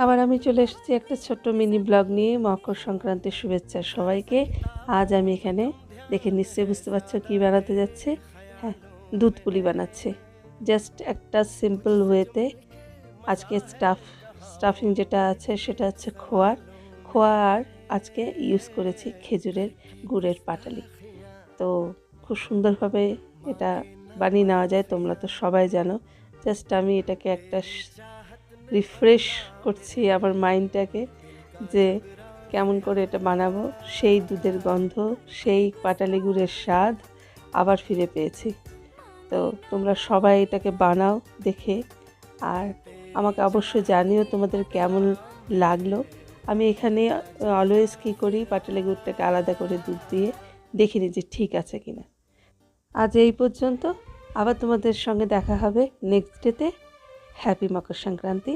আবার আমি চলে এসেছি একটা ছোট্ট মিনি ব্লগ নিয়ে। মকর সংক্রান্তির শুভেচ্ছা সবাইকে। আজ আমি এখানে দেখে নিশ্চয়ই বুঝতে পারছো কী বানাতে যাচ্ছে। হ্যাঁ, দুধ পুলি বানাচ্ছে। জাস্ট একটা সিম্পল ওয়েতে। আজকে স্টাফিং যেটা আছে সেটা হচ্ছে খোয়া আর আজকে ইউজ করেছি খেজুরের গুড়ের পাটালি। তো খুব সুন্দরভাবে এটা বানিয়ে নেওয়া যায়, তোমরা তো সবাই জানো। জাস্ট আমি এটাকে একটা রিফ্রেশ করছি আমার মাইন্ডটাকে, যে কেমন করে এটা বানাবো। সেই দুধের গন্ধ, সেই পাটালি গুড়ের স্বাদ আবার ফিরে পেয়েছি। তো তোমরা সবাই এটাকে বানাও দেখে, আর আমাকে অবশ্যই জানিও তোমাদের কেমন লাগলো। আমি এখানে অলওয়েজ কী করি, পাটালি গুড়টাকে আলাদা করে দুধ দিয়ে দেখিনি যে ঠিক আছে কিনা। আজ এই পর্যন্ত, আবার তোমাদের সঙ্গে দেখা হবে নেক্সট ডেতে। হ্যাপি মকর সংক্রান্তি।